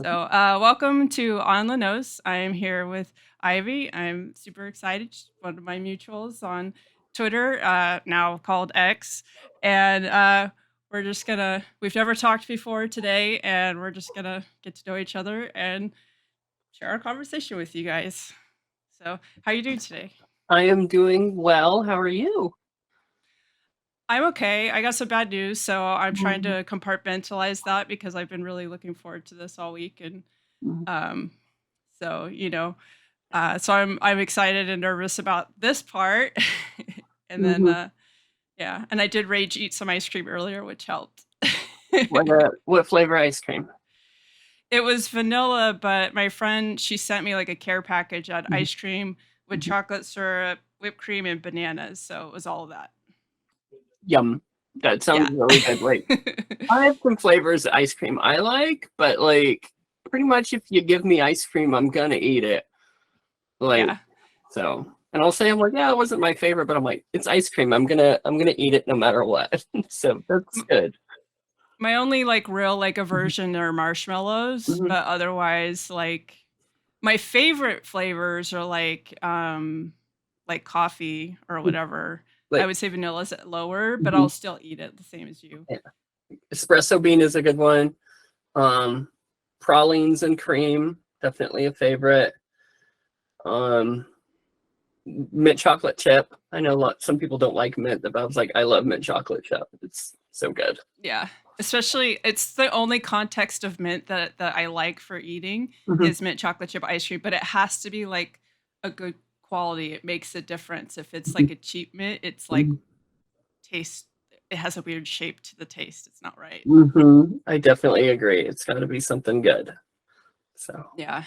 So, welcome to On the Nose. I am here with Ivy. I'm super excited. She's one of my mutuals on Twitter, now called X. And we've never talked before today, and we're just going to get to know each other and share our conversation with you guys. So, how you doing today? I am doing well. How are you? I'm okay. I got some bad news, so I'm trying Mhm, to compartmentalize that because I've been really looking forward to this all week. And mhm, um, so, so I'm excited and nervous about this part. And then mhm. yeah, and I did rage eat some ice cream earlier, which helped. What flavor ice cream? It was vanilla, but my friend, she sent me like a care package on Mhm, ice cream with mhm. chocolate syrup, whipped cream, and bananas. So it was all of that. Yum. That sounds Yeah. really good. Like, I have some flavors of ice cream I like, but like pretty much if you give me ice cream, I'm gonna eat it. Like, Yeah. so. And I'll say I'm like, yeah, it wasn't my favorite, but I'm like, it's ice cream. I'm gonna eat it no matter what. So that's M- good. My only like real like Mhm, aversion are marshmallows, mhm. but otherwise like my favorite flavors are like coffee or whatever. I Like, would say vanilla's lower, but mhm, I'll still eat it the same as you. yeah. Espresso bean is a good one. Um, pralines and cream, definitely a favorite. Um, mint chocolate chip. I know some people don't like mint, but I was like, I love mint chocolate chip. It's so good. Yeah. Especially it's the only context of mint that I like for eating Mhm, is mint chocolate chip ice cream, but it has to be like a good quality. It makes a difference. If it's mhm, like a cheap mint, it's like mhm, taste it has a weird shape to the taste. It's not right. mhm. I definitely agree. It's got to be something good. So, Yeah.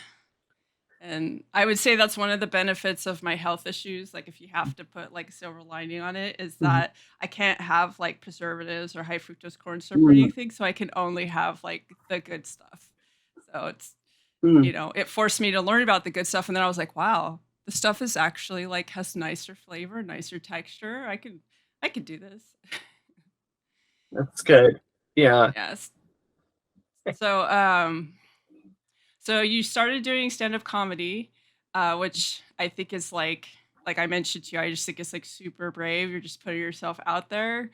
And I would say that's one of the benefits of my health issues. Like, if you have to put like a silver lining on it, is mhm, that I can't have like preservatives or high fructose corn syrup or mhm, anything. So I can only have like the good stuff. So mhm. it forced me to learn about the good stuff. And then I was like, wow, the stuff is actually like has nicer flavor, nicer texture. I could do this. That's So, good. Yeah. yes. So, so you started doing stand-up comedy, which I think is like I mentioned to you, I just think it's like super brave. You're just putting yourself out there.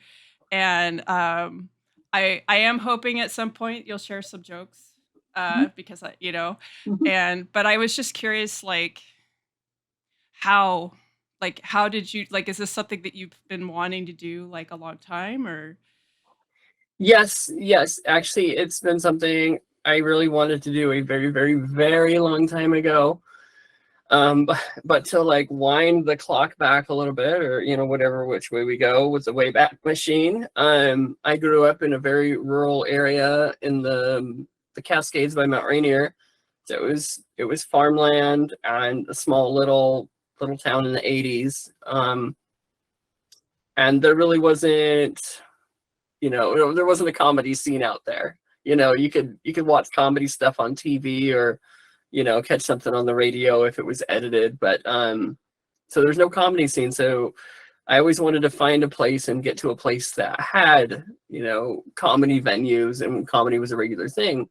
And I am hoping at some point you'll share some jokes. Mhm, Because mhm. and but I was just curious how how did you like is this something that you've been wanting to do like a long time or Yes, yes. Actually, it's been something I really wanted to do a very, very, very long time ago. But to like wind the clock back a little bit, or whatever which way we go with the Wayback Machine. I grew up in a very rural area in the Cascades by Mount Rainier. So it was farmland and a small little town in the 80s. And there really wasn't, there wasn't a comedy scene out there. You could watch comedy stuff on TV or catch something on the radio if it was edited, but so there's no comedy scene. So I always wanted to find a place and get to a place that had, comedy venues and comedy was a regular thing.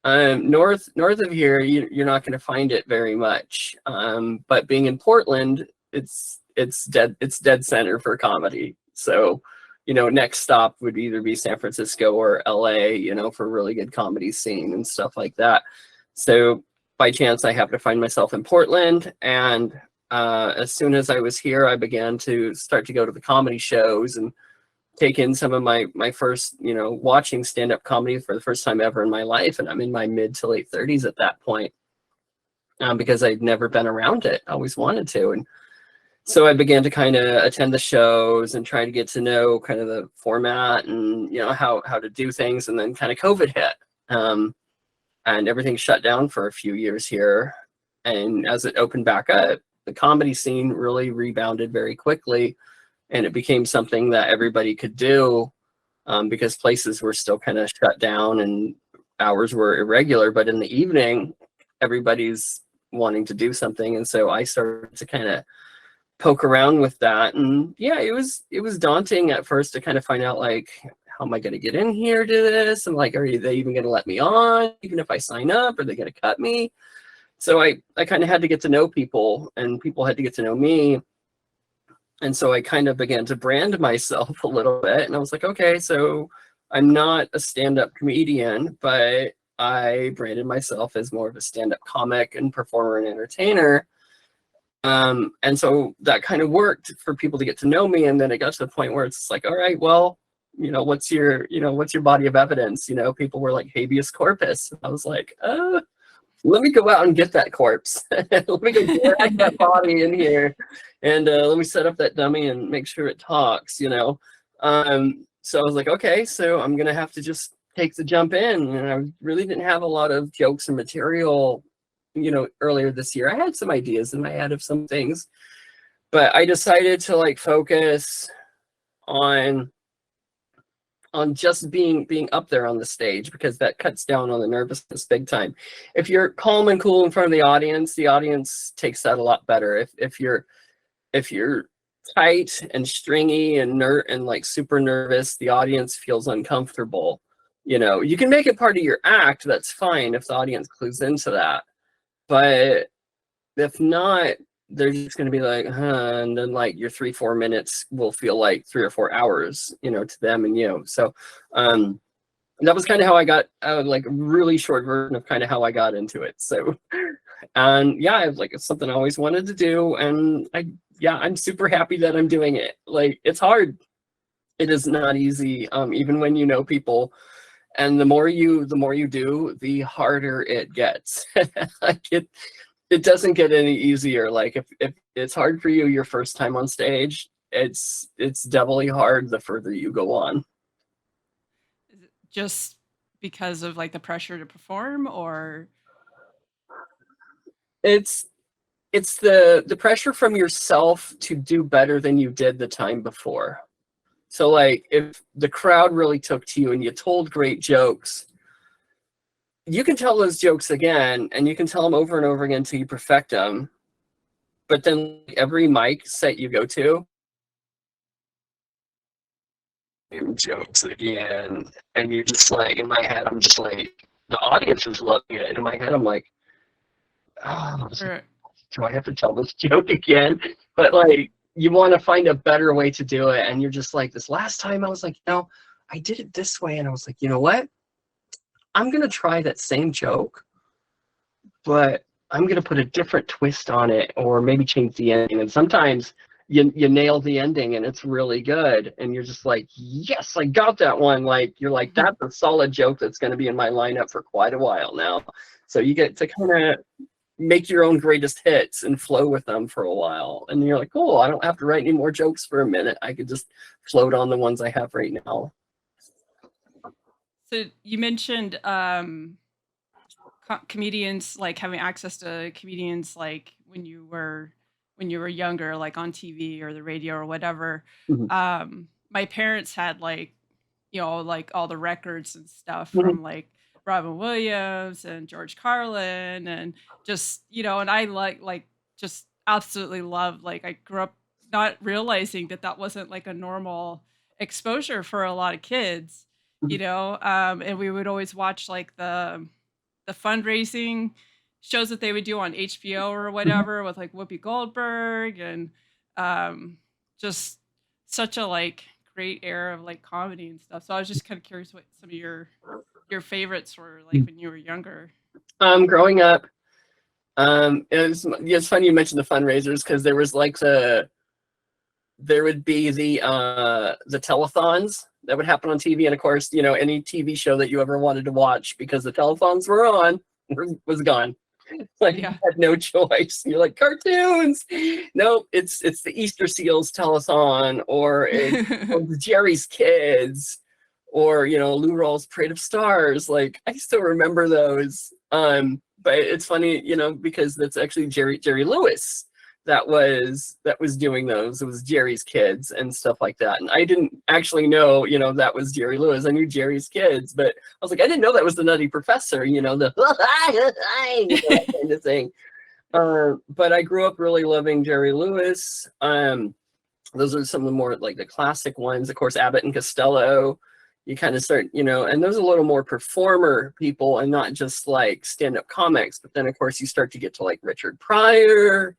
North of here, you're not going to find it very much. But being in Portland, it's dead center for comedy. So, next stop would either be San Francisco or LA, for a really good comedy scene and stuff like that. So by chance, I happened to find myself in Portland, and as soon as I was here, I began to start to go to the comedy shows and take in some of my first, watching stand-up comedy for the first time ever in my life. And I'm in my mid to late 30s at that point, because I'd never been around it. I always wanted to. And so I began to kind of attend the shows and try to get to know kind of the format and, how to do things. And then kind of COVID hit. And everything shut down for a few years here. And as it opened back up, the comedy scene really rebounded very quickly, and it became something that everybody could do, because places were still kind of shut down and hours were irregular. But in the evening, everybody's wanting to do something, and so I started to kind of poke around with that. And yeah, it was daunting at first to kind of find out like how am I going to get in here to this? I'm like, are they even going to let me on? Even if I sign up, are they going to cut me? So I kind of had to get to know people, and people had to get to know me. And so I kind of began to brand myself a little bit. And I was like, okay, so I'm not a stand-up comedian, but I branded myself as more of a stand-up comic and performer and entertainer. And so that kind of worked for people to get to know me. And then it got to the point where it's like, all right, well, what's your body of evidence? People were like habeas corpus. I was like, let me go out and get that corpse. Let me go drag that body in here, and let me set up that dummy and make sure it talks. So I was like, okay, so I'm gonna have to just take the jump in. And I really didn't have a lot of jokes and material, earlier this year. I had some ideas in my head of some things, but I decided to like focus on just being up there on the stage, because that cuts down on the nervousness big time. If you're calm and cool in front of the audience takes that a lot better. If you're tight and stringy and like super nervous, the audience feels uncomfortable. You can make it part of your act, that's fine if the audience clues into that. But if not, they're just going to be like, huh, and then like your 3-4 minutes will feel like 3 or 4 hours, to them and you. So that was kind of how I got like a really short version of kind of how I got into it. So and yeah, it's something I always wanted to do, and I'm super happy that I'm doing it. Like, it's hard. It is not easy, even when people. And the more you do, the harder it gets. Like, it doesn't get any easier. Like, if it's hard for you your first time on stage, it's doubly hard the further you go on. Is it just because of like the pressure to perform, or It's the pressure from yourself to do better than you did the time before. So like, if the crowd really took to you and you told great jokes, you can tell those jokes again, and you can tell them over and over again until you perfect them. But then every mic set you go to, jokes again, and you're just like, in my head, I'm just like, the audience is loving it. And in my head, I'm like, oh, or do I have to tell this joke again? But like, you want to find a better way to do it, and you're just like, this last time I was like, no, I did it this way, and I was like, you know what? I'm gonna try that same joke, but I'm gonna put a different twist on it, or maybe change the ending. And sometimes you nail the ending, and it's really good, and you're just like, yes, I got that one. Like, you're like, that's a solid joke that's gonna be in my lineup for quite a while now. So you get to kind of make your own greatest hits and flow with them for a while. And you're like, cool, I don't have to write any more jokes for a minute. I could just float on the ones I have right now. so you mentioned comedians, like having access to comedians like when you were younger, like on TV or the radio or whatever. Mhm. My parents had like, like all the records and stuff Mhm. from like Robin Williams and George Carlin, and just, and I just absolutely loved, like, I grew up not realizing that that wasn't like a normal exposure for a lot of kids, Mhm. and we would always watch like the fundraising shows that they would do on HBO or Mhm. whatever with like Whoopi Goldberg, and just such a like great era of like comedy and stuff. So I was just kind of curious what some of your favorites were like when you were younger. Growing up, it's funny you mentioned the fundraisers, because there was like there would be the telethons that would happen on TV, and of course, any TV show that you ever wanted to watch, because the telethons were on, was gone. Like, you Yeah. had no choice. You're like, cartoons. Nope, it's the Easter Seals telethon, or it's Jerry's Kids, or Lou Rawls' Parade of Stars. Like, I still remember those. But it's funny, because that's actually Jerry Lewis that was doing those. It was Jerry's Kids and stuff like that. And I didn't actually know, that was Jerry Lewis. I knew Jerry's Kids, but I was like, I didn't know that was the Nutty Professor, the that kind of thing. But I grew up really loving Jerry Lewis. Those are some of the more like the classic ones. Of course, Abbott and Costello, you kind of start, and those are a little more performer people and not just like stand-up comics. But then of course you start to get to like Richard Pryor.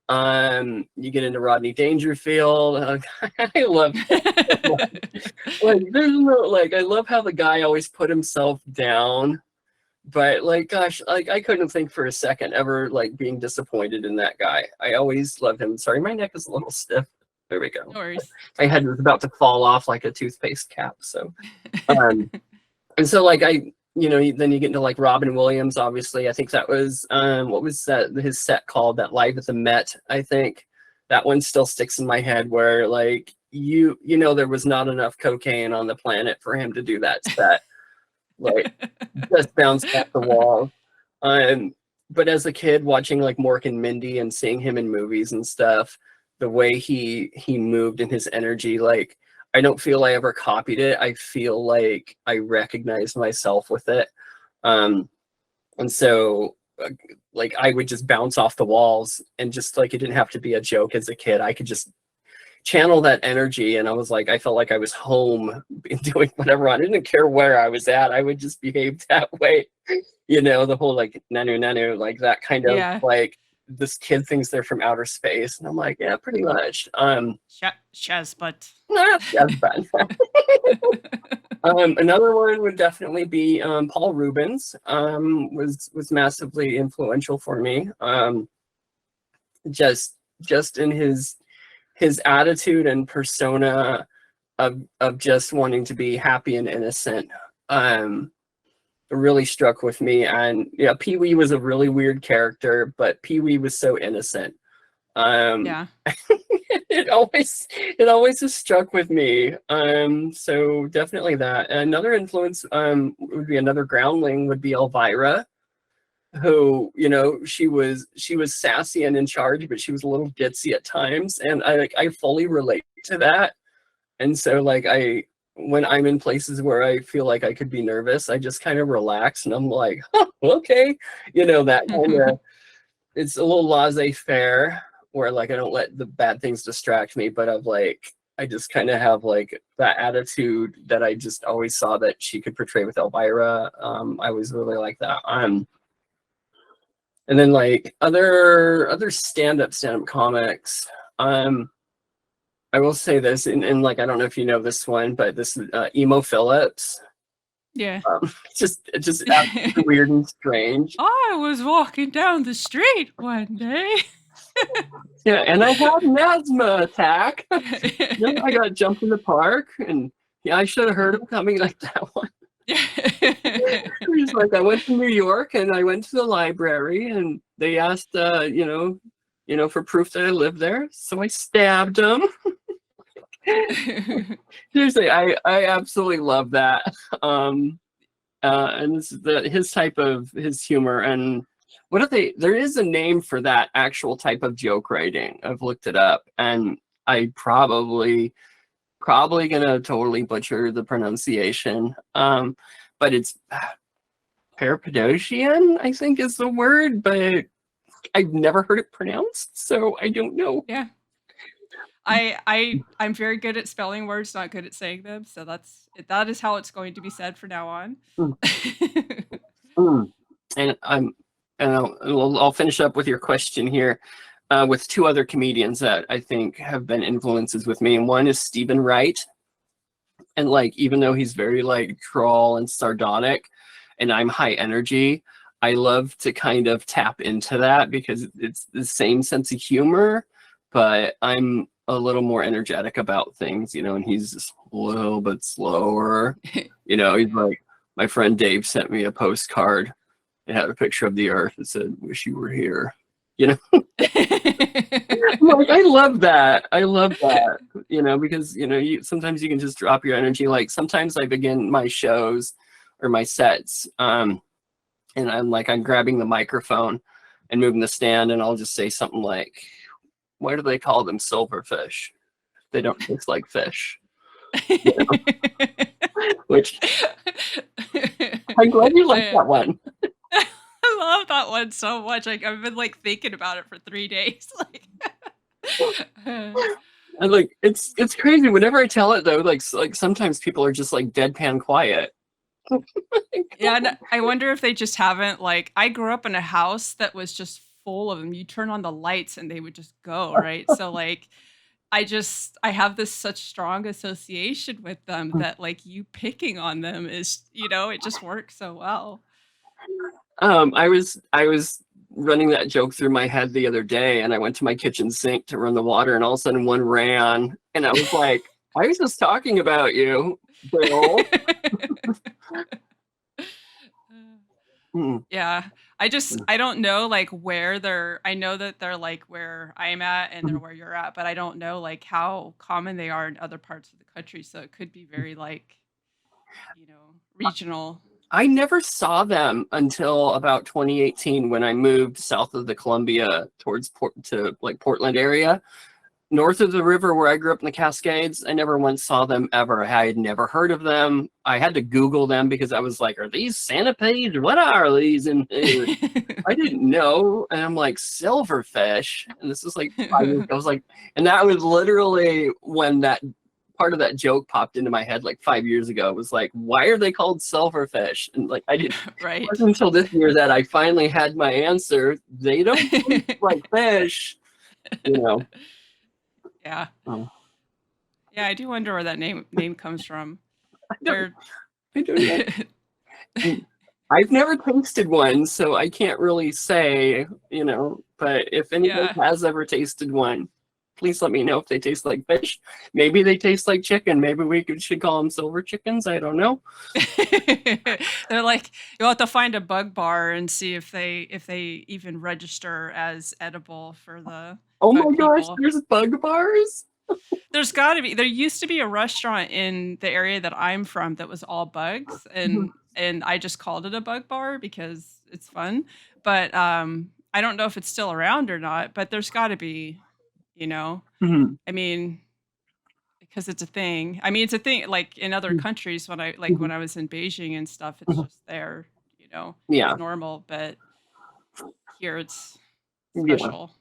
You get into Rodney Dangerfield. I love like there's no like I love how the guy always put himself down. But like gosh, like I couldn't think for a second ever like being disappointed in that guy. I always loved him. Sorry, my neck is a little stiff. There we go. No worries. My head was about to fall off like a toothpaste cap. So um and so like then you get into like Robin Williams, obviously. I think that was what was that his set called? That Live at the Met, I think. That one still sticks in my head where like there was not enough cocaine on the planet for him to do that set. Like just bounced off the wall. But as a kid watching like Mork and Mindy and seeing him in movies and stuff, the way he moved and his energy, like I don't feel I ever copied it. I feel like I recognized myself with it. And so like I would just bounce off the walls and just like it didn't have to be a joke as a kid. I could just channel that energy, and I was like, I felt like I was home doing whatever. I didn't care where I was at. I would just behave that way. The whole like nanu, like that kind of Yeah. like this kid thinks they're from outer space, and I'm like, yeah, pretty much. Shaz, but That's bad. Another one would definitely be Paul Rubens. Was massively influential for me. Just in his attitude and persona of just wanting to be happy and innocent really struck with me. And yeah, Pee-wee was a really weird character, but Pee-wee was so innocent. yeah. it always has struck with me. So definitely that. Another influence would be another groundling would be Elvira, who she was sassy and in charge, but she was a little ditzy at times, and I fully relate to that. And so like when I'm in places where I feel like I could be nervous, I just kind of relax and I'm like, okay, that kind of, it's a little laissez-faire where like I don't let the bad things distract me, but I just kind of have like that attitude that I just always saw that she could portray with Elvira. I always really like that. And then like other stand-up comics. I will say this, and like I don't know if you know this one, but this is Emo Phillips. Yeah. Just absolutely weird and strange. I was walking down the street one day. Yeah, and I had an asthma attack. I got jumped in the park, and yeah, I should have heard him coming like that one. He's like, I went to New York and I went to the library and they asked, for proof that I lived there. So I stabbed him. Seriously, I absolutely love that. And this is his type of his humor. And there is a name for that actual type of joke writing. I've looked it up, and I probably gonna totally butcher the pronunciation. But it's Parapadosian, I think is the word, but I've never heard it pronounced, so I don't know. Yeah. I'm very good at spelling words, not good at saying them. So that is how it's going to be said from now on. And I'll finish up with your question here with two other comedians that I think have been influences with me. And one is Stephen Wright. And like, even though he's very like droll and sardonic and I'm high energy, I love to kind of tap into that because it's the same sense of humor, but I'm a little more energetic about things, and he's just a little bit slower. He's like, my friend Dave sent me a postcard. It had a picture of the earth that said, "Wish you were here." Like, I love that. Because sometimes you can just drop your energy. Like sometimes I begin my shows or my sets, and I'm grabbing the microphone and moving the stand, and I'll just say something like, why do they call them silverfish? They don't taste like fish. Which I'm glad you like that one. I love that one so much. Like I've been like thinking about it for 3 days. And like it's crazy. Whenever I tell it though, like sometimes people are just like deadpan quiet. Yeah, and I wonder if they just haven't like I grew up in a house that was just full of them. You turn on the lights and they would just go, right? So like I have this such strong association with them that like you picking on them is, it just works so well. I was running that joke through my head the other day, and I went to my kitchen sink to run the water, and all of a sudden one ran, and I was like, I was just talking about you, Bill. Mm, Yeah. I don't know like where I know that they're like where I'm at and they're mm, where you're at, but I don't know like how common they are in other parts of the country. So it could be very like, regional. I never saw them until about 2018 when I moved south of the Columbia towards to like Portland area. North of the river where I grew up in the Cascades, I never once saw them ever. I had never heard of them. I had to Google them because I was like, are these centipedes or what are these? And I didn't know. And I'm like, silverfish. And this is like 5 years ago. I was like, and that was literally when that part of that joke popped into my head like 5 years ago. It was like, why are they called silverfish? And like, it Right. wasn't until this year that I finally had my answer. They don't taste like fish, you know. Yeah. Oh, Yeah, I do wonder where that name comes from. I don't, They're I don't know. I've never tasted one, so I can't really say, but if anybody yeah. has ever tasted one, please let me know if they taste like fish. Maybe they taste like chicken. Maybe should call them silver chickens. I don't know. They're like you'll have to find a bug bar and see if they even register as edible for the Oh bug my gosh, people. there's bug bars. There's got to be. There used to be a restaurant in the area that I'm from that was all bugs, and I just called it a bug bar because it's fun. But I don't know if it's still around or not. But there's got to be, you know. Mhm. I mean, because it's a thing. I mean, it's a thing. Like in other countries, when I was in Beijing and stuff, it's just there. It's Yeah, normal. But here it's yeah, special.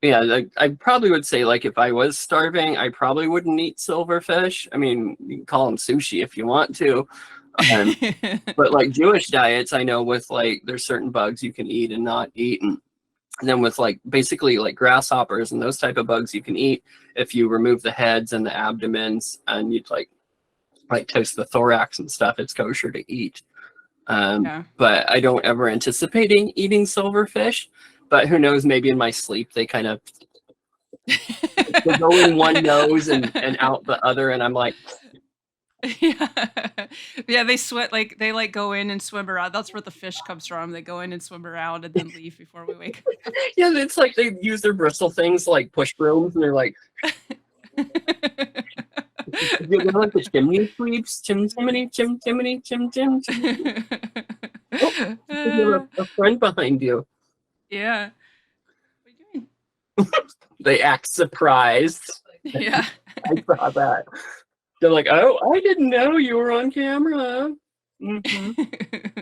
yeah. Like, I probably would say, like, if I was starving, I probably wouldn't eat silverfish. I mean, you can call them sushi if you want to. Um, but like Jewish diets, I know with like there's certain bugs you can eat and not eat, and then with like basically like grasshoppers and those type of bugs you can eat if you remove the heads and the abdomens and you'd like toast the thorax and stuff. It's kosher to eat. Yeah. But I don't ever anticipating eating silverfish. But who knows? Maybe in my sleep they go in one nose and out the other, and I'm like, Yeah. Yeah, they sweat like they like go in and swim around. That's where the fish comes from. They go in and swim around and then leave before we wake yeah, it's like they use their bristle things like push brooms, and they're like, up. you know, like the chimney sweeps, chim chimney, chim chimney, chim chim. Chim. Oh, you have a friend behind you. Yeah. What are you They act surprised. doing? Yeah. I saw that. They're like, "Oh, I didn't know you were on camera." Mm-hmm.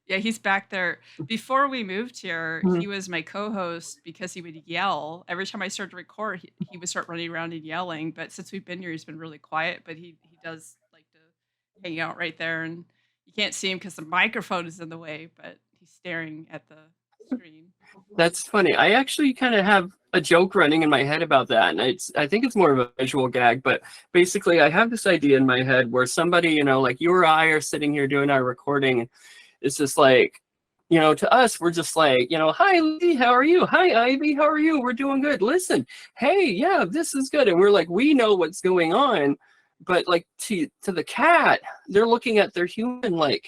Yeah, he's back there. Before we moved here, Mm-hmm. he was my co-host because he would yell. Every time I started to record, he would start running around and yelling. But since we've been here, he's been really quiet. But he does like to hang out right there, and you can't see him because the microphone is in the way. But he's staring at the screen. That's funny. I actually kind of have a joke running in my head about that, and I think it's more of a visual gag. But basically, I have this idea in my head where somebody, like you or I, are sitting here doing our recording, and it's just like, to us, we're just like, hi Leigh, how are you? Hi Ivy, how are you? We're doing good. Listen, hey, yeah, this is good, and we're like, we know what's going on, but like to the cat, they're looking at their human like,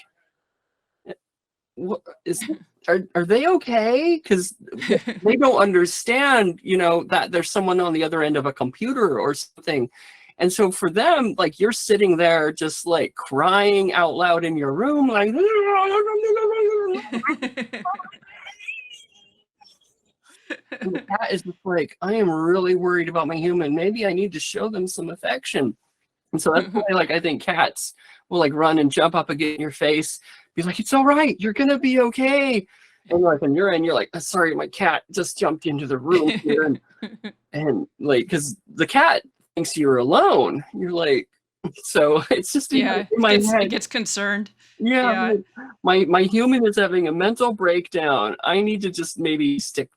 what is are they okay? Because they don't understand, that there's someone on the other end of a computer or something. And so for them, like you're sitting there just like crying out loud in your room, like, and the cat is just like, I am really worried about my human. Maybe I need to show them some affection. And so that's why, like, I think cats will like run and jump up against your face, be like, it's all right, you're gonna be okay. And like on your end, you're like, sorry, my cat just jumped into the room here, and like, because the cat thinks you're alone. You're like, so it's just in Yeah, my it head. gets concerned. Yeah, Yeah. like, my human is having a mental breakdown. I need to just maybe stick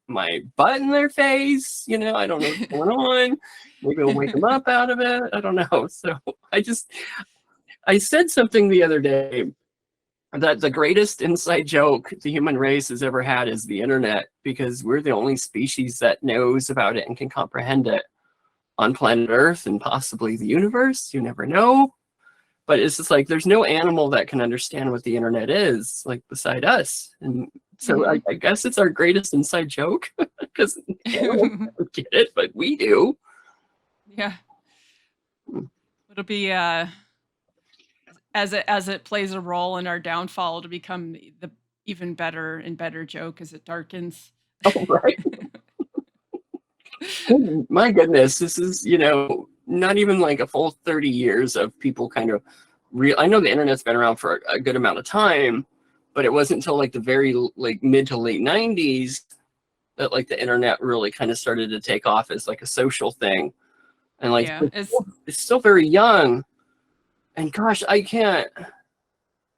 my butt in their face. I don't know what's going on. Maybe I'll wake them up out of it. I don't know. So I just I said something the other day that the greatest inside joke the human race has ever had is the internet, because we're the only species that knows about it and can comprehend it on planet Earth and possibly the universe. You never know. But it's just like there's no animal that can understand what the internet is, like beside us. And so Mhm. I guess it's our greatest inside joke because animals don't get it, but we do. Yeah. It'll be as it plays a role in our downfall to become the even better and better joke as it darkens. Oh, right. My goodness, this is, not even like a full 30 years of people kind of real. I know the internet's been around for a good amount of time, but it wasn't until like the very like mid to late 90s that like the internet really kind of started to take off as like a social thing. And like Yeah, it's still very young. And gosh, I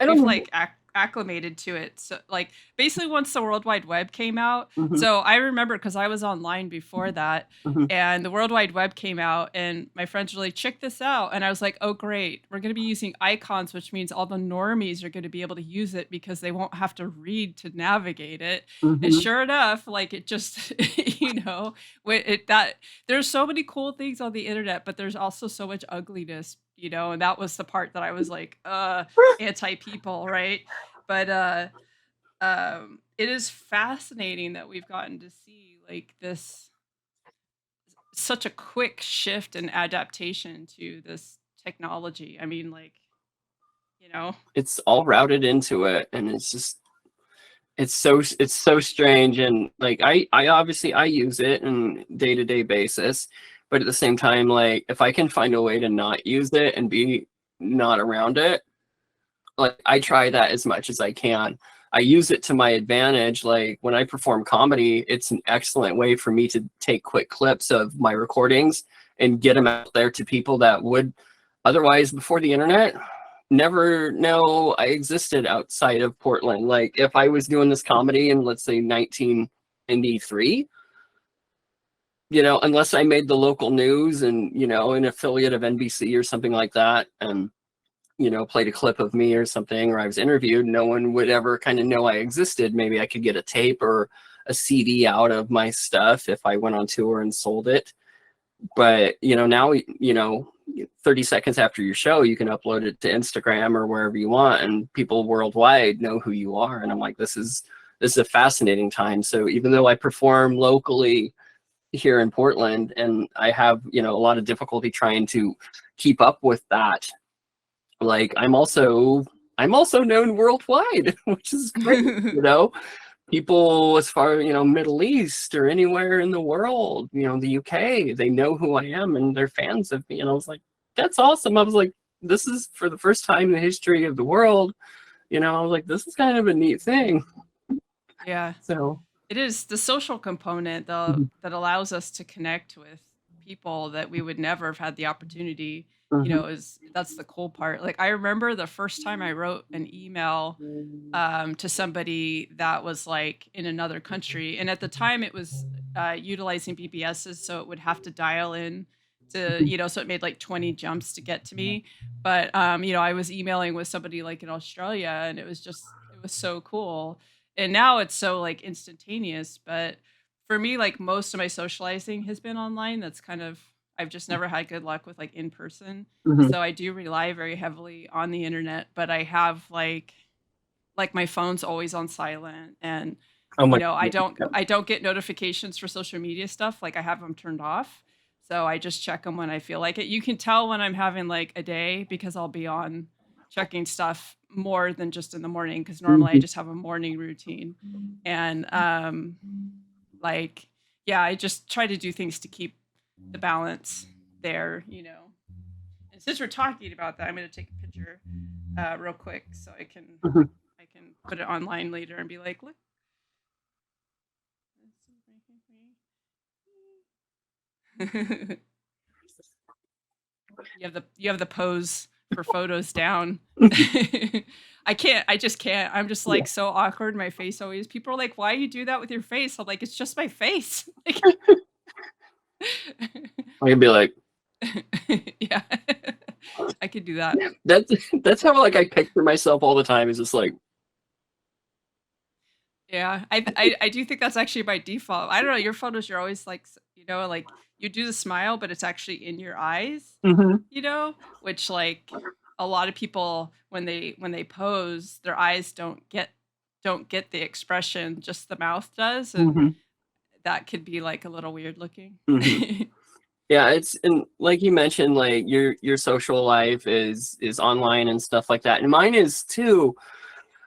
don't we've know. like acclimated to it. So like basically once the World Wide Web came out, Mhm, so I remember because I was online before that, mhm, and the World Wide Web came out, and my friends were like, "Check this out," and I was like, "Oh great, we're gonna be using icons, which means all the normies are gonna be able to use it because they won't have to read to navigate it." And mhm. sure enough, like it just it that there's so many cool things on the internet, but there's also so much ugliness, and that was the part that I was like, anti people, right? But it is fascinating that we've gotten to see like this such a quick shift and adaptation to this technology. I mean, like, you know, It's all routed into it, and it's so strange. And like I obviously I use it on day-to-day basis, but at the same time, like if I can find a way to not use it and be not around it, like I try that as much as I can. I use it to my advantage. Like when I perform comedy, it's an excellent way for me to take quick clips of my recordings and get them out there to people that would otherwise, before the internet, never know I existed outside of Portland. Like if I was doing this comedy in, let's say, 1993, unless I made the local news and, an affiliate of NBC or something like that, and played a clip of me or something, or I was interviewed, no one would ever kind of know I existed. Maybe I could get a tape or a CD out of my stuff if I went on tour and sold it. But, now, 30 seconds after your show, you can upload it to Instagram or wherever you want, and people worldwide know who you are. And I'm like, this is a fascinating time. So even though I perform locally here in Portland and I have, a lot of difficulty trying to keep up with that, like I'm also known worldwide, which is great. you know People as far, Middle East or anywhere in the world, the UK, they know who I am and they're fans of me. And I was like, that's awesome. I was like, this is for the first time in the history of the world. I was like, this is kind of a neat thing. yeah. So It is the social component mhm, that allows us to connect with people that we would never have had the opportunity, mhm, is that's the cool part. Like I remember the first time I wrote an email to somebody that was like in another country. And at the time, it was utilizing BBSs, so it would have to dial in to, mhm, so it made like 20 jumps to get to me. But, I was emailing with somebody like in Australia, and it was so cool. And now it's so like instantaneous. But for me, like most of my socializing has been online. I've just never had good luck with like in person. mhm. So I do rely very heavily on the internet, but I have like my phone's always on silent, and Oh my I goodness. don't I don't get notifications for social media stuff. Like I have them turned off. So I just check them when I feel like it. You can tell when I'm having like a day because I'll be on checking stuff more than just in the morning because normally I Mhm, just have a morning routine. And like yeah, I just try to do things to keep the balance there. And since we're talking about that, I'm going to take a picture real quick so mhm. I can put it online later and be like, look. you have the pose for photos down. I can't. I just can't. I'm just Yeah. like so awkward. My face always. People are like, "Why you do that with your face?" I'm like, "It's just my face." Like, I can be like, yeah, I could do that. that's that's how like I picture myself all the time. Is just like, Yeah, I do think that's actually by default. I don't know. Your photos, you're always like, like you do the smile, but it's actually in your eyes. mm-hmm, Which like a lot of people when they pose, their eyes don't get the expression, just the mouth does, and mm-hmm, that could be like a little weird looking. mm-hmm. Yeah, it's and like you mentioned, like your social life is online and stuff like that, and mine is too,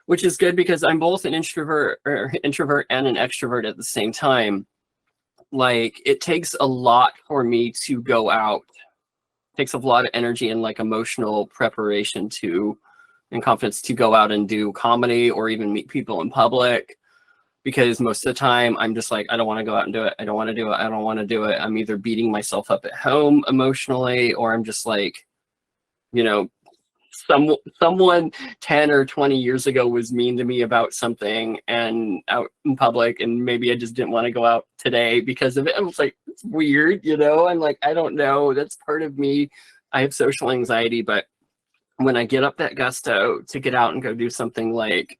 which is good because I'm both an introvert and an extrovert at the same time. Like it takes a lot for me to go out. It takes a lot of energy and like emotional preparation to and confidence to go out and do comedy or even meet people in public because most of the time I'm just like, I don't want to go out and do it. I don't want to do it. I don't want to do it. I'm either beating myself up at home emotionally or I'm just like, you know, someone 10 or 20 years ago was mean to me about something and out in public and maybe I just didn't want to go out today because of it. I was like, it's weird, I'm like, I don't know. That's part of me. I have social anxiety, but when I get up that gusto to get out and go do something, like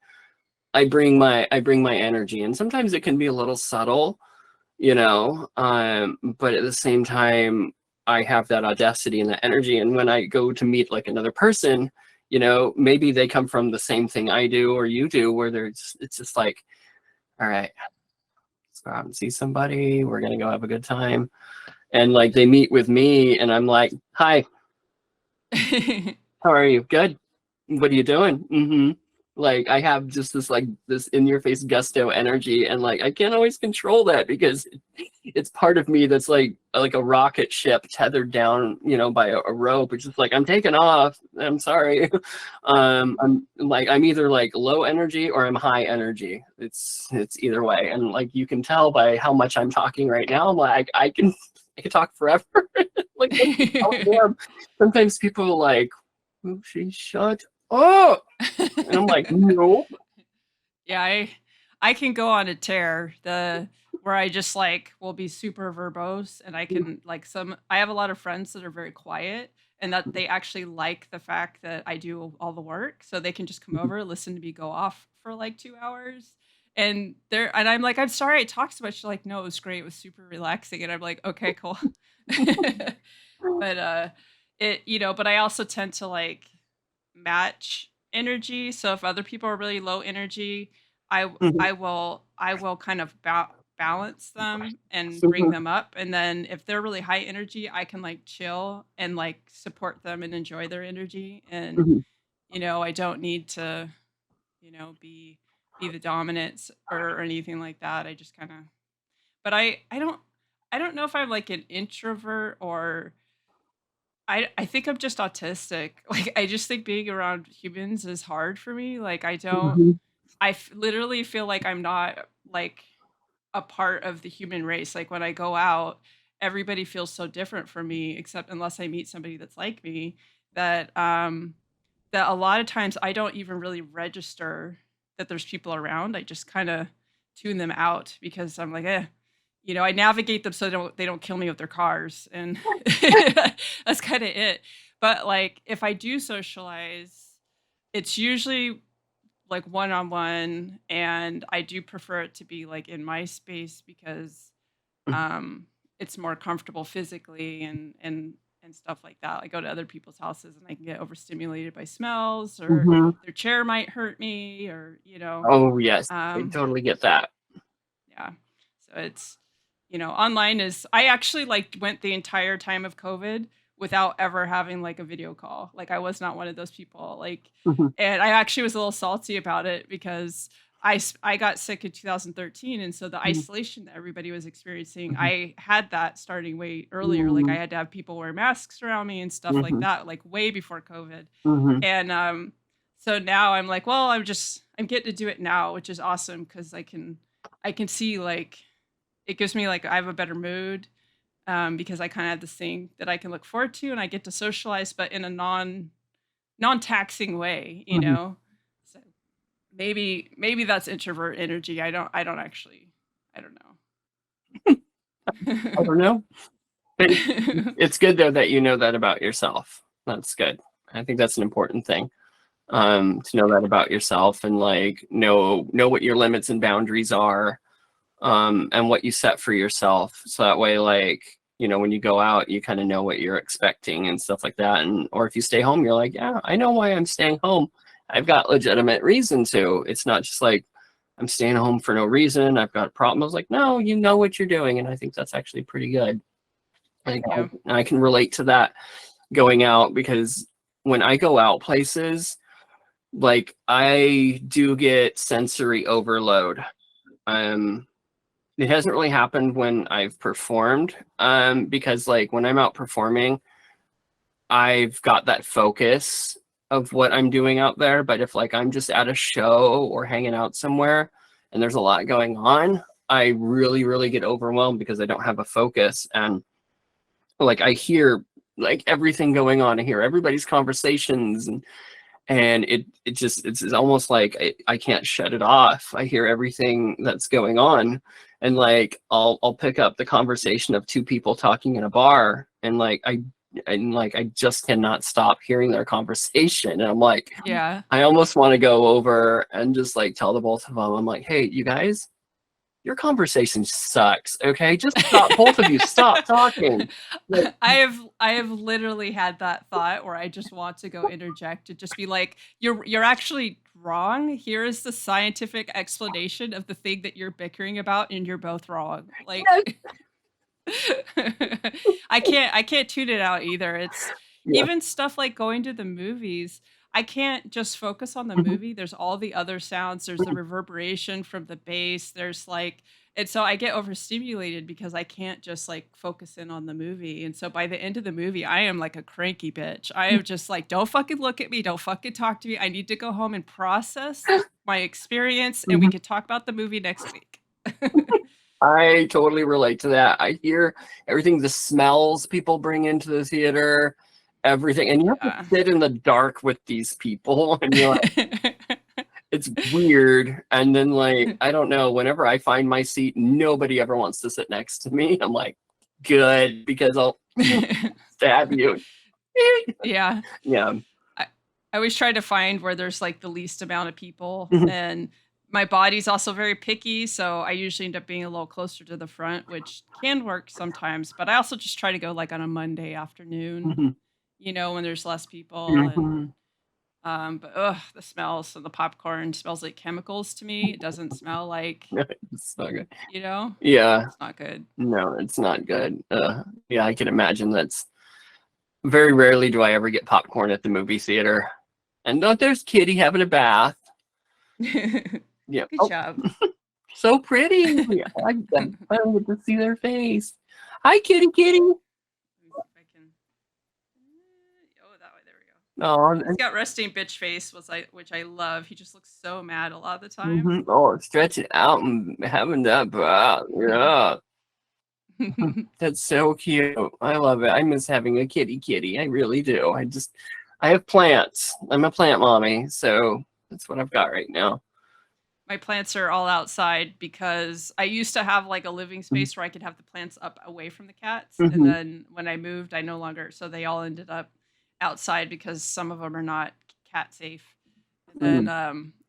I bring my energy, and sometimes it can be a little subtle, but at the same time I have that audacity and that energy, and when I go to meet like another person, maybe they come from the same thing I do or you do, where it's just like, all right, let's go out and see somebody, we're gonna go have a good time, and like they meet with me and I'm like, hi, how are you? Good. What are you doing? Like I have just this like this in your face gusto energy, and like I can't always control that because it's part of me that's like a rocket ship tethered down, by a rope. It's just like I'm taking off. I'm sorry. I'm either like low energy or I'm high energy. It's either way, and like you can tell by how much I'm talking right now. I'm like I can talk forever. Like how I am. Sometimes people are like, "Oh, she shut up," and I'm like, "Nope." Yeah, I can go on a tear, the where I just like will be super verbose, and I can like I have a lot of friends that are very quiet and that they actually like the fact that I do all the work, so they can just come over, listen to me go off for like 2 hours. And I'm like, "I'm sorry I talked so much." They're like, "No, it was great. It was super relaxing." And I'm like, "Okay, cool." But but I also tend to like match energy. So if other people are really low energy, Mhm, I will kind of balance them and bring mhm, them up. And then if they're really high energy, I can like chill and like support them and enjoy their energy. And mhm, I don't need to be the dominance or anything like that. I just kind of but I don't know if I'm like an introvert or I think I'm just autistic. Like, I just think being around humans is hard for me. Like, mhm, literally feel like I'm not like a part of the human race. Like, when I go out, everybody feels so different from me, except unless I meet somebody that's like me, that, that a lot of times I don't even really register that there's people around. I just kind of tune them out because I'm like, I navigate them so they don't kill me with their cars, and that's kind of it. But like, if I do socialize, it's usually like one on one, and I do prefer it to be like in my space because um, it's more comfortable physically and stuff like that. I go to other people's houses and I can get overstimulated by smells, or mhm. their chair might hurt me, or Oh, yes, I um, totally get that. yeah. So it's online is I actually like went the entire time of COVID without ever having like a video call. Like I was not one of those people. Like, Mhm, and I actually was a little salty about it because I got sick in 2013, and so the mhm, isolation that everybody was experiencing, mhm, I had that starting way earlier. Like I mhm, had to have people wear masks around me and stuff like mhm, that, like way before COVID. mhm, And so now I'm like, well, I'm getting to do it now, which is awesome because I can see like it gives me like I have a better mood. because I kind of have this thing that I can look forward to, and I get to socialize, but in a non-taxing way, you Mhm. know. So maybe that's introvert energy. I don't actually I don't I know. don't know. But it's good though that you know that about yourself. That's good. I think that's an important thing. To know that about yourself and like know what your limits and boundaries are, and what you set for yourself. So that way, like, when you go out, you kind of know what you're expecting and stuff like that. And or if you stay home, you're like, yeah, I know why I'm staying home. I've got legitimate reason to. It's not just like I'm staying home for no reason. I've got a problem. I was like, no, you know what you're doing, and I think that's actually pretty good. Like Yeah. I can relate to that going out because when I go out places, like I do get sensory overload. Um, it hasn't really happened when I've performed, because like when I'm out performing, I've got that focus of what I'm doing out there. But if like I'm just at a show or hanging out somewhere and there's a lot going on, I really, really get overwhelmed because I don't have a focus. And like I hear like everything going on. I hear everybody's conversations, and it's almost like I can't shut it off. I hear everything that's going on, and like I'll pick up the conversation of two people talking in a bar, and I just cannot stop hearing their conversation. And I'm like, Yeah. I almost want to go over and just like tell the both of them, I'm like, hey, you guys, your conversation sucks. Okay, just stop. Both of you, stop talking. Like, I have literally had that thought where I just want to go interject and just be like, you're actually wrong. Here is the scientific explanation of the thing that you're bickering about, and you're both wrong." yes, Like I can't tune it out either. It's yeah. even stuff like going to the movies. I can't just focus on the Mhm, movie. There's all the other sounds. There's the mhm, reverberation from the bass. There's like, and so I get overstimulated because I can't just like focus in on the movie. And so by the end of the movie, I am like a cranky bitch. I am just like, don't fucking look at me. Don't fucking talk to me. I need to go home and process my experience, and we mhm. could talk about the movie next week. I totally relate to that. I hear everything, the smells people bring into the theater, everything. And you have to Yeah. sit in the dark with these people and you're like, it's weird. And then like, I don't know, whenever I find my seat, nobody ever wants to sit next to me. I'm like, good, because I'll stab you. Yeah. Yeah. I I always try to find where there's, like, the least amount of people, Mhm, and my body's also very picky, so I usually end up being a little closer to the front, which can work sometimes, but I also just try to go, like, on a Monday afternoon, mhm, when there's less people, and, mhm. but, ugh, the smells of the popcorn smells like chemicals to me. It doesn't smell like, It's not good. you know? Yeah. It's not good. No, it's not good. Yeah, I can imagine that's very rarely do I ever get popcorn at the movie theater. And there's Kitty having a bath. Yeah. Good Oh, job. so pretty. I don't get to see their face. Hi, Kitty, Kitty. Let me see if I can. Oh, that way. There we go. Oh, He's got resting bitch face, which I love. He just looks so mad a lot of the time. oh, stretch it out and having that bath. Yeah. That's so cute. I love it. I miss having a kitty kitty. I really do. I have plants. I'm a plant mommy, so that's what I've got right now. My plants are all outside because I used to have like a living Mhm. space where I could have the plants up away from the cats, and Mhm. then when I moved, I no longer. So they all ended up outside because some of them are not cat safe. Mhm.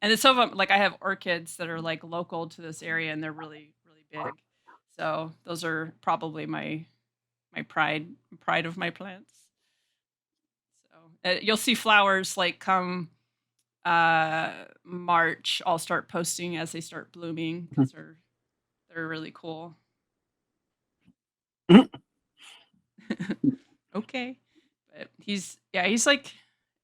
And then some of them, like I have orchids that are like local to this area, and they're really big. So those are probably my pride of my plants. So you'll see flowers like come March. I'll start posting as they start blooming because they're really cool. Mhm. Okay, but he's like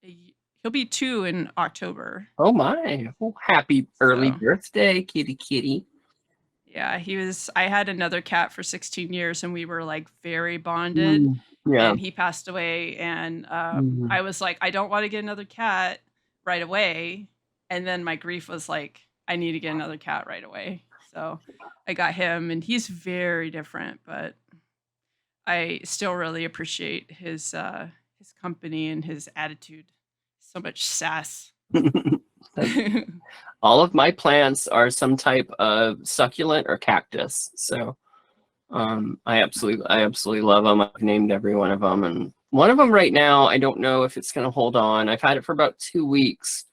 he'll be 2 in October. Oh my. Oh, happy early So birthday, kitty kitty. yeah, I had another cat for 16 years, and we were like very bonded, Mm, yeah. and he passed away, and Mhm. I was like, I don't want to get another cat right away, and then my grief was like, I need to get another cat right away. So I got him, and he's very different, but I still really appreciate his company and his attitude. So much sass. All of my plants are some type of succulent or cactus. So I absolutely love them. I've named every one of them, and one of them right now, I don't know if it's going to hold on. I've had it for about 2 weeks,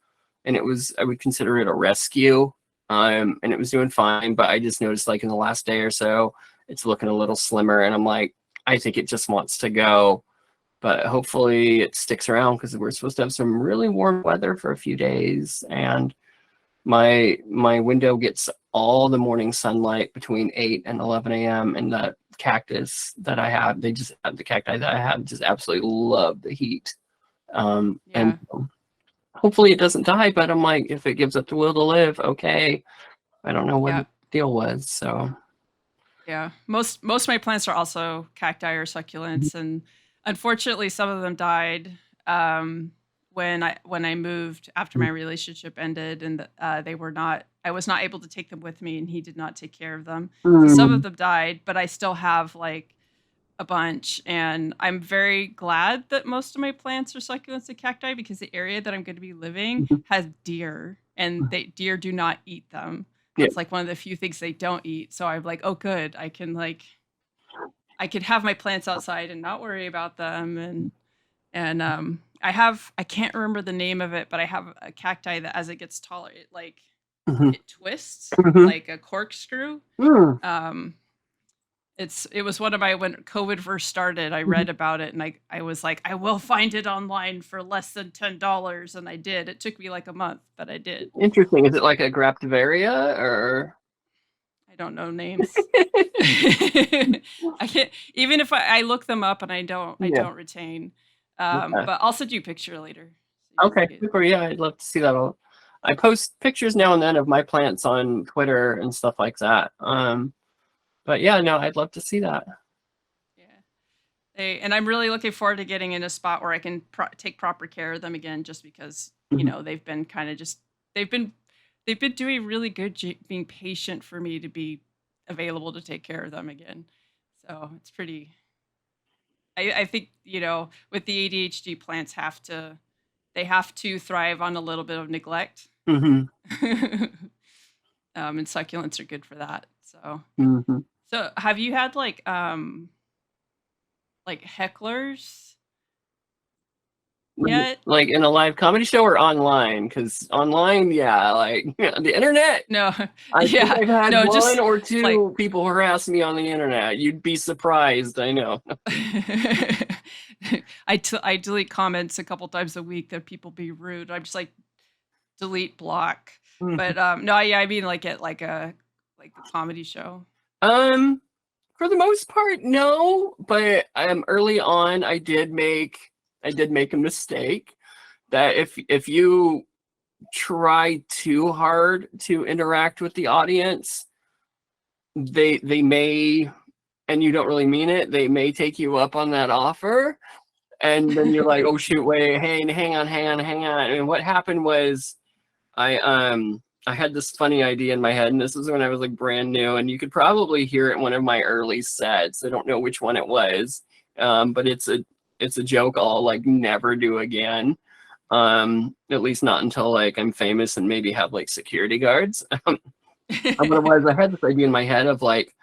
and I would consider it a rescue. And it was doing fine, but I just noticed like in the last day or so, it's looking a little slimmer, and I'm like, I think it just wants to go. But hopefully it sticks around because we're supposed to have some really warm weather for a few days, and my window gets all the morning sunlight between 8 and 11 a.m. and the cactus that I have, the cacti that I have just absolutely love the heat. And Yeah. hopefully it doesn't die, but I'm like, if it gives up the will to live, okay. I don't know what Yeah. the deal was. So Yeah. Most of my plants are also cacti or succulents, and unfortunately some of them died when I moved after my relationship ended, and they were not I was not able to take them with me, and he did not take care of them. So some of mm, them died, but I still have like a bunch, and I'm very glad that most of my plants are succulents and cacti because the area that I'm going to be living has deer, and deer do not eat them. yeah. That's like one of the few things they don't eat. So I'm like, oh, good, I could have my plants outside and not worry about them, and I can't remember the name of it, but I have a cacti that as it gets taller, Mhm, it twists mhm, like a corkscrew. mm, Um, it was one of my when COVID first started, I mhm. read about it and I was like, I will find it online for less than $10, and I did. It took me like a month, but I did. Interesting. Is it like a Graptivaria or? I don't know names. I can't even if I look them up and I Yeah. don't retain. Okay. But I'll send you a picture later so you can Okay. see it. Super. Yeah, I'd love to see that. I post pictures now and then of my plants on Twitter and stuff like that. But yeah, no, I'd love to see that. Yeah. And I'm really looking forward to getting in a spot where I can take proper care of them again, just because Mhm. they've been kind of just they've been they've been doing really good being patient for me to be available to take care of them again. So it's pretty. I think with the ADHD, plants they have to thrive on a little bit of neglect. Mhm. And succulents are good for that. So Mhm. have you had like hecklers yet? Like in a live comedy show or online? Because online, yeah, like the internet. No, I think yeah, I've had no, one just or like two people harass me on the internet. You'd be surprised. I know. I delete comments a couple times a week that people be rude. I'm just like delete block. But no, yeah, I mean like at like a comedy show. Um, for the most part, no. But early on, I did make a mistake that if you try too hard to interact with the audience, they may, and you don't really mean it, they may take you up on that offer. And then you're like, oh shoot, wait, hey, hang on. And what happened was I had this funny idea in my head, and this was when I was like brand new, and you could probably hear it in one of my early sets. I don't know which one it was. But it's a joke I'll like never do again. At least not until like I'm famous and maybe have like security guards. Otherwise, I had this idea in my head of like,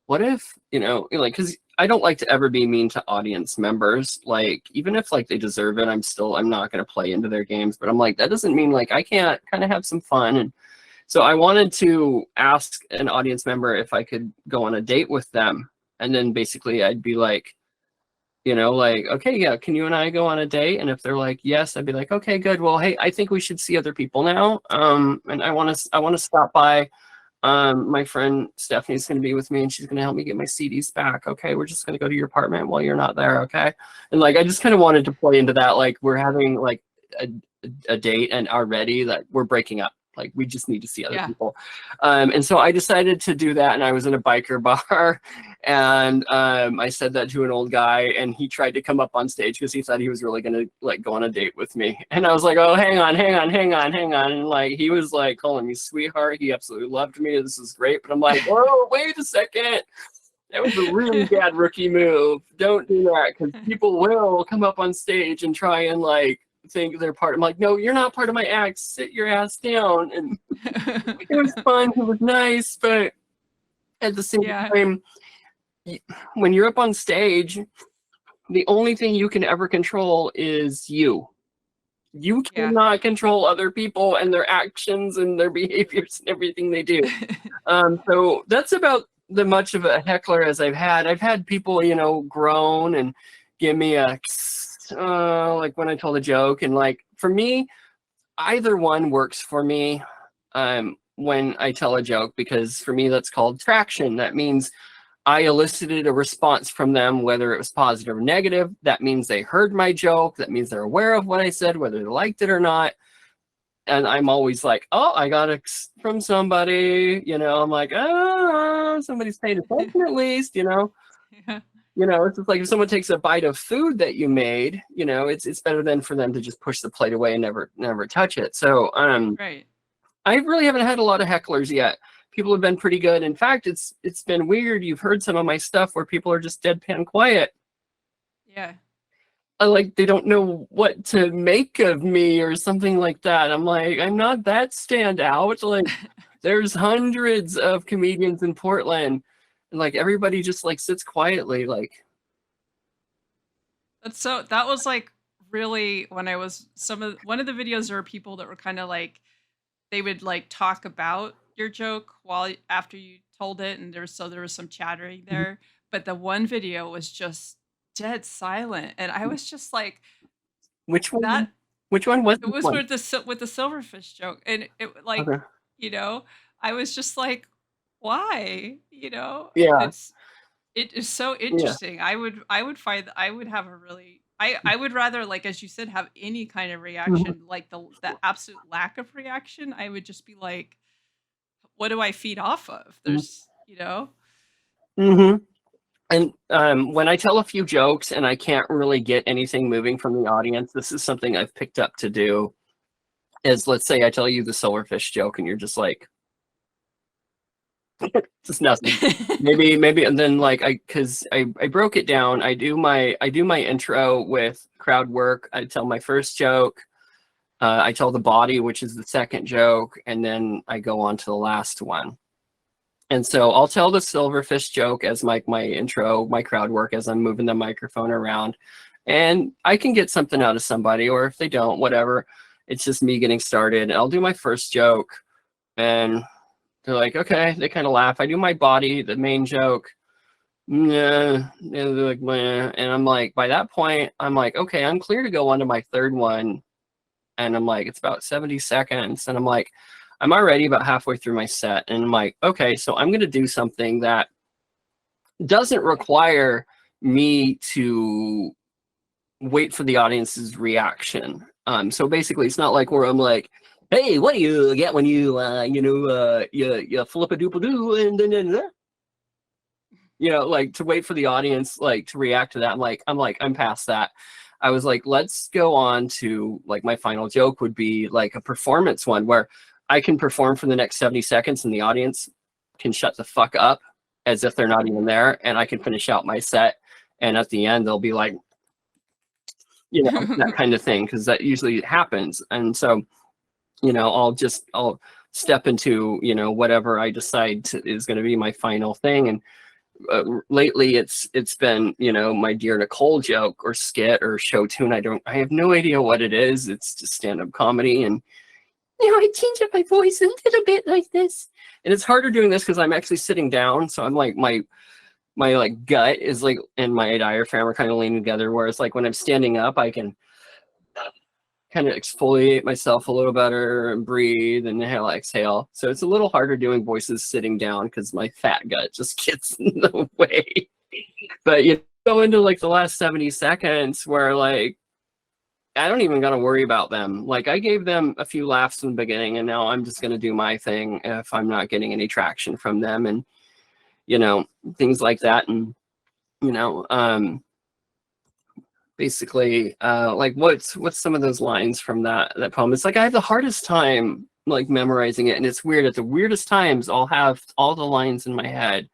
what if, like, because I don't like to ever be mean to audience members. Like, even if like they deserve it, I'm not going to play into their games. But I'm like, that doesn't mean like I can't kind of have some fun. And so I wanted to ask an audience member if I could go on a date with them. And then basically I'd be like, like, okay, yeah, can you and I go on a date? And if they're like, yes, I'd be like, okay, good. Well, hey, I think we should see other people now. And I want to stop by. My friend Stephanie's going to be with me, and she's going to help me get my CDs back. Okay, we're just going to go to your apartment while you're not there. Okay, and like I just kind of wanted to play into that, like we're having like a, a date, and already that we're breaking up. Like we just need to see other Yeah. people. And so I decided to do that, and I was in a biker bar, and I said that to an old guy, and he tried to come up on stage because he thought he was really gonna like go on a date with me. And I was like, oh, hang on, and like he was like calling me sweetheart. He absolutely loved me. This is great. But I'm like, whoa, wait a second. That was a really bad rookie move. Don't do that because people will come up on stage and try and like think they're part. I'm like, no, you're not part of my act. Sit your ass down. And it was fun. It was nice, but at the same Yeah. time, when you're up on stage, the only thing you can ever control is you. You Yeah. cannot control other people and their actions and their behaviors and everything they do. So that's about the much of a heckler as I've had. I've had people, you know, groan and give me a like when I told a joke, and like for me, either one works for me when I tell a joke, because for me that's called traction. That means I elicited a response from them, whether it was positive or negative. That means they heard my joke. That means they're aware of what I said, whether they liked it or not. And I'm always like, oh, I got it from somebody, you know. I'm like, oh, somebody's paying attention at least, you know. Yeah. You know, it's just like if someone takes a bite of food that you made, you know, it's better than for them to just push the plate away and never touch it. So Right. I really haven't had a lot of hecklers yet. People have been pretty good. In fact, it's been weird. You've heard some of my stuff where people are just deadpan quiet. Yeah. Like they don't know what to make of me or something like that. I'm like, I'm not that standout. Like there's hundreds of comedians in Portland, and like everybody just like sits quietly. Like, That was like really when I was one of the videos, there were people that were kind of like they would like talk about your joke while after you told it, and there was some chattering there, but the one video was just dead silent, and I was just like which one? that. Which one was It this was one? with the silverfish joke, and it like, Okay. you know, I was just like, why? You know, Yeah. it is so Yeah. interesting. I would have a really I would rather, like as you said, have any kind of Mhm. reaction, like the absolute lack of reaction. I would just be like, what do I feed off of? There's, you know? Mm-hmm. And when I tell a few jokes and I can't really get anything moving from the audience, this is something I've picked up to do. Is let's say I tell you the silverfish joke and you're just like, just nothing. Maybe, and then like because I broke it down. I do my intro with crowd work. I tell my first joke. I tell the body, which is the second joke, and then I go on to the last one. And so I'll tell the silverfish joke as my intro, my crowd work as I'm moving the microphone around. And I can get something out of somebody, or if they don't, whatever. It's just me getting started. I'll do my first joke and they're like, okay, they kind of laugh. I do my body, the main joke. Nah, and they're like, meh. And I'm like, by that point, I'm like, okay, I'm clear to go on to my third one. And I'm like, it's about 70 seconds. And I'm like, I'm already about halfway through my set. And I'm like, okay, so I'm going to do something that doesn't require me to wait for the audience's reaction. So basically, it's not like where I'm like, hey, what do you get when you, you flip a doop doo and then, you know, like to wait for the audience, like to react to that. I'm past that. I was like, let's go on to like my final joke would be like a performance one where I can perform for the next 70 seconds and the audience can shut the fuck up as if they're not even there. And I can finish out my set. And at the end, they'll be like, you know, that kind of thing. Cause that usually happens. And so, you know, I'll step into, you know, whatever I decide is going to be my final thing. And lately it's been, you know, my dear Nicole joke or skit or show tune. I have no idea what it is. It's just stand-up comedy, and you know, I change up my voice a little bit like this, and it's harder doing this because I'm actually sitting down, so I'm like my like gut is like and my diaphragm are kind of leaning together, whereas like when I'm standing up I can kind of exfoliate myself a little better and breathe and inhale, exhale. So it's a little harder doing voices sitting down because my fat gut just gets in the way. But you go into like the last 70 seconds where like I don't even gotta worry about them. Like I gave them a few laughs in the beginning, and now I'm just gonna do my thing if I'm not getting any traction from them, and you know, things like that. And you know, basically like what's some of those lines from that poem. It's like I have the hardest time like memorizing it, and it's weird. At the weirdest times I'll have all the lines in my head,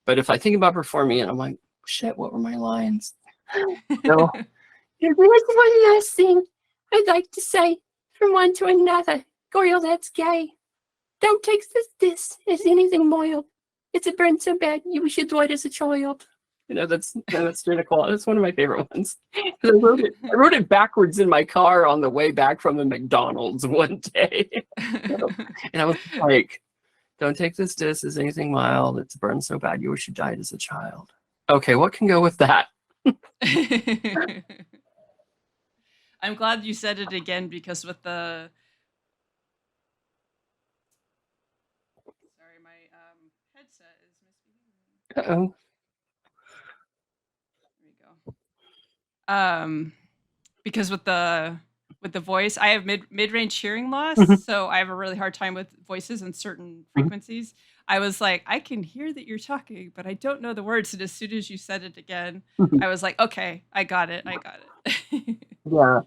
But if I think about performing it, I'm like, shit, what were my lines? No. There's one last thing I'd like to say from one to another. Girl, that's gay. Don't take this as anything mild. It's a burn so bad you wish you'd died as a child. That's Dana Claus. That's one of my favorite ones. I wrote it backwards in my car on the way back from the McDonald's one day. And I was like, don't take this diss as anything mild. It's burned so bad you wish you died as a child. Okay, what can go with that? I'm glad you said it again because with the sorry, my headset is misbehaving. Uh-oh. There we go. Because with the voice, I have mid-range hearing loss, so I have a really hard time with voices and certain frequencies. I was like, I can hear that you're talking, but I don't know the words. And as soon as you said it again, I was like, okay, I got it. Yeah.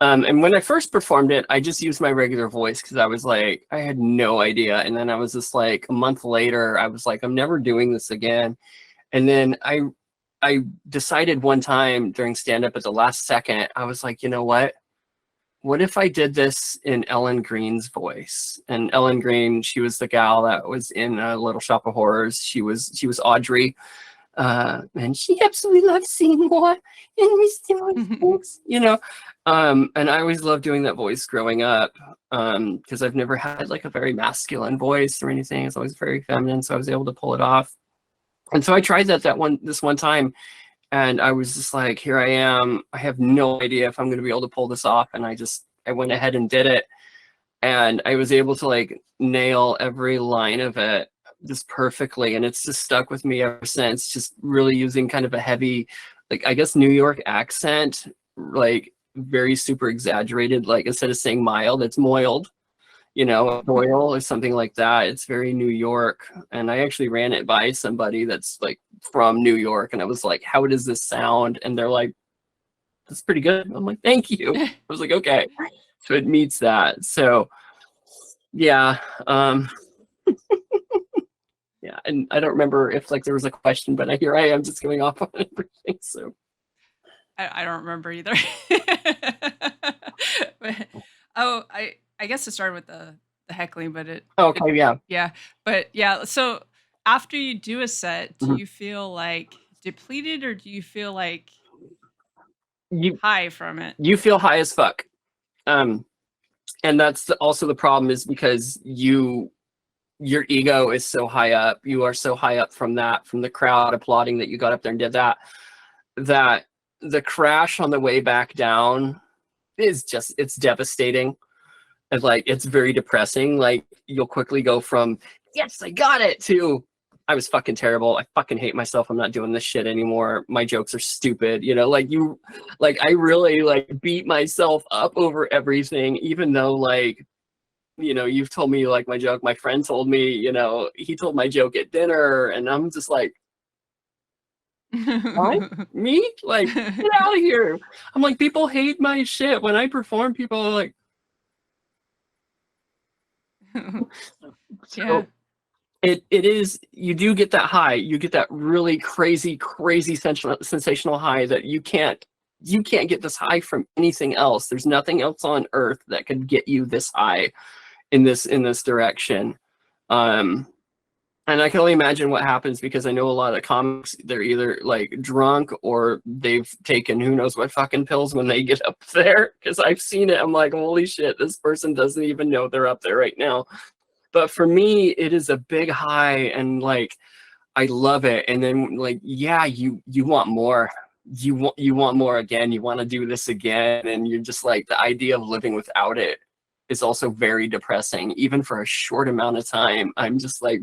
And when I first performed it, I just used my regular voice because I was like, I had no idea. And then I was just like, a month later, I was like, I'm never doing this again. And then I decided one time during stand-up at the last second, I was like, you know what? What if I did this in Ellen Green's voice? And Ellen Green, she was the gal that was in Little Shop of Horrors. She was Audrey. And she absolutely loves Seymour and Mr. Things, and I always loved doing that voice growing up because I've never had like a very masculine voice or anything. It's always very feminine, so I was able to pull it off. And so I tried this one time, and I was just like, here I am. I have no idea if I'm going to be able to pull this off, and I went ahead and did it, and I was able to like nail every line of it just perfectly, and it's just stuck with me ever since. Just really using kind of a heavy, like I guess New York accent, like very super exaggerated. Like instead of saying mild, it's moiled, oil or something like that. It's very New York. And I actually ran it by somebody that's like from New York, and I was like, how does this sound? And they're like, that's pretty good. I'm like, thank you. I was like, okay, so it meets that. So yeah. Yeah, and I don't remember if like there was a question, but here I am just going off on everything. So I don't remember either. But, I guess it started with the heckling, but okay, yeah, but yeah. So after you do a set, do you feel like depleted or do you feel like high from it? You feel high as fuck, and that's also the problem is because your ego is so high up. You are so high up from the crowd applauding that you got up there and did that the crash on the way back down is just, it's devastating. And like, it's very depressing. Like you'll quickly go from, yes, I got it, to I was fucking terrible. I fucking hate myself. I'm not doing this shit anymore. My jokes are stupid. I really like beat myself up over everything, even though like, you've told me like my joke, my friend told me, he told my joke at dinner, and I'm just like, what? Me? Like, get out of here. I'm like, people hate my shit. When I perform, people are like, Yeah. so it is, you do get that high. You get that really crazy sensational high that you can't get this high from anything else. There's nothing else on earth that could get you this high in this direction. And I can only imagine what happens because I know a lot of comics, they're either like drunk or they've taken who knows what fucking pills when they get up there. Because I've seen it. I'm like, holy shit, this person doesn't even know they're up there right now. But for me, it is a big high, and like, I love it. And then like, yeah, you want more. You want more again. You want to do this again. And you're just like, the idea of living without it is also very depressing, even for a short amount of time. I'm just like,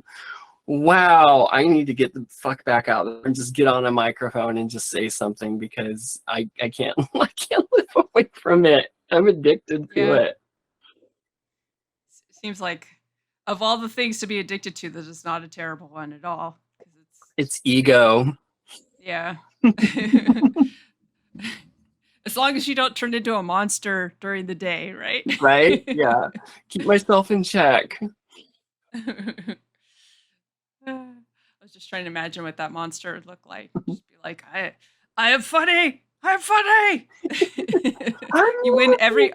wow, I need to get the fuck back out and just get on a microphone and just say something, because I can't I can't live away from it. I'm addicted to it. Seems like of all the things to be addicted to, this is not a terrible one at all. It's ego. Yeah. As long as you don't turn into a monster during the day, right? Right? Yeah. Keep myself in check. was just trying to imagine what that monster would look like. Just be like, I am funny. I'm funny. You win every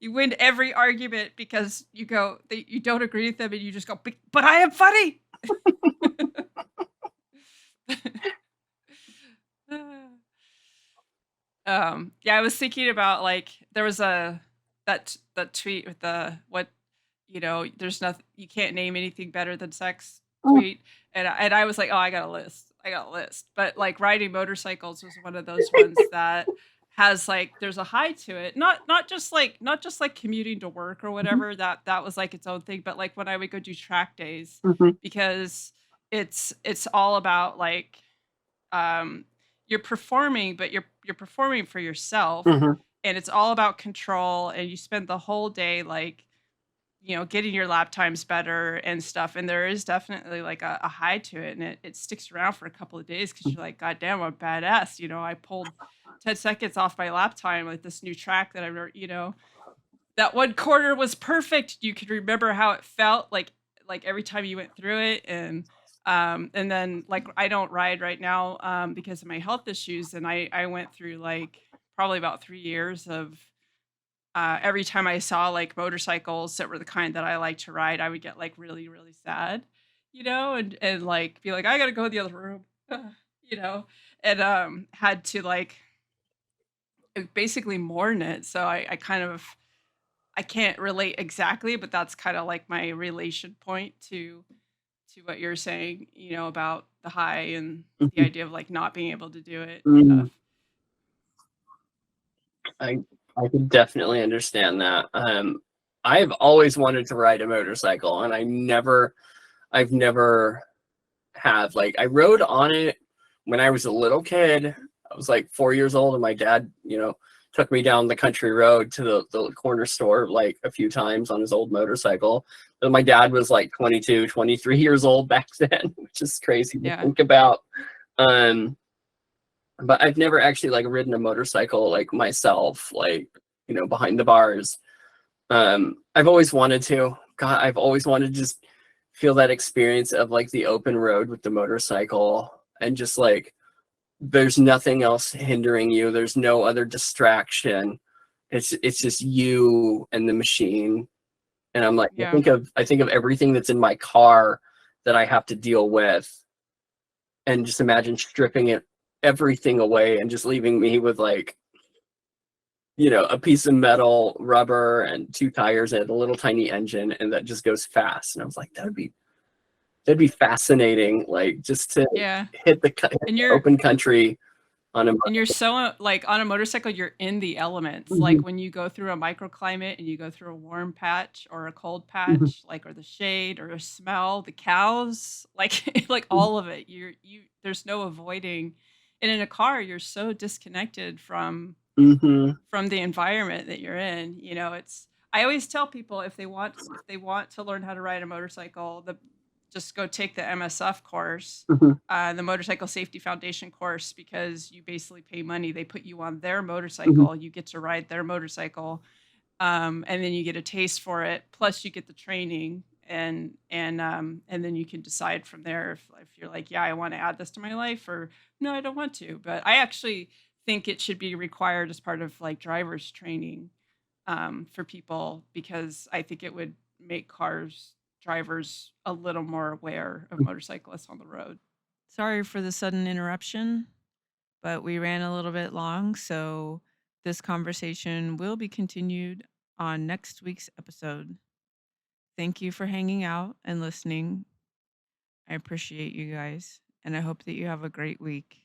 you win every argument because you don't agree with them and you just go, but I am funny. Yeah, I was thinking about like there was that tweet with the what there's nothing you can't name anything better than sex tweet, and I was like, oh, I got a list, but like riding motorcycles was one of those ones that has like there's a high to it, not just like commuting to work or whatever that was like its own thing, but like when I would go do track days Mhm, because it's all about like um, you're performing, but you're performing for yourself, mhm, and it's all about control. And you spend the whole day like getting your lap times better and stuff. And there is definitely like a high to it, and it sticks around for a couple of days because you're like, God damn, I'm badass. I pulled 10 seconds off my lap time like this new track that I've never, that one quarter was perfect. You could remember how it felt like every time you went through it. And then like I don't ride right now because of my health issues, and I went through like probably about 3 years of every time I saw like motorcycles that were the kind that I like to ride, I would get like really really sad, and like be like I got to go in the other room. you know and had to like basically mourn it. So I kind of I can't relate exactly, but that's kind of like my relation point to what you're saying, about the high and the mhm, idea of like not being able to do it and mm. stuff. I I can definitely understand that. I've always wanted to ride a motorcycle, and I've never have. Like, I rode on it when I was a little kid. I was like 4 years old, and my dad, took me down the country road to the corner store like a few times on his old motorcycle. But my dad was like 22, 23 years old back then, which is crazy to Yeah. think about. Um, but I've never actually like ridden a motorcycle like myself, like, behind the bars. I've always wanted to. God, I've always wanted to just feel that experience of like the open road with the motorcycle, and just like there's nothing else hindering you. There's no other distraction. It's just you and the machine. And I'm like, Yeah. I think of everything that's in my car that I have to deal with, and just imagine stripping it everything away and just leaving me with like, a piece of metal, rubber, and two tires and a little tiny engine, and that just goes fast. And I was like, that'd be fascinating, like just to Yeah. hit And the you're open country on a. and you're so like on a motorcycle, you're in the elements. Like Mhm, when you go through a microclimate and you go through a warm patch or a cold mhm, patch, like or the shade or a smell, the cows, like like all of it. You there's no avoiding. And in a car, you're so disconnected mhm, from the environment that you're in. It's I always tell people if they want to learn how to ride a motorcycle, the just go take the MSF course, mhm, the Motorcycle Safety Foundation course, because you basically pay money. They put you on their mhm, motorcycle, you get to ride their motorcycle, and then you get a taste for it. Plus, you get the training, and then you can decide from there if you're like, yeah, I want to add this to my life, or no, I don't want to. But I actually think it should be required as part of like driver's training for people because I think it would make cars drivers a little more aware of motorcyclists on the road. Sorry for the sudden interruption, but we ran a little bit long, so this conversation will be continued on next week's episode. Thank you for hanging out and listening. I appreciate you guys, and I hope that you have a great week.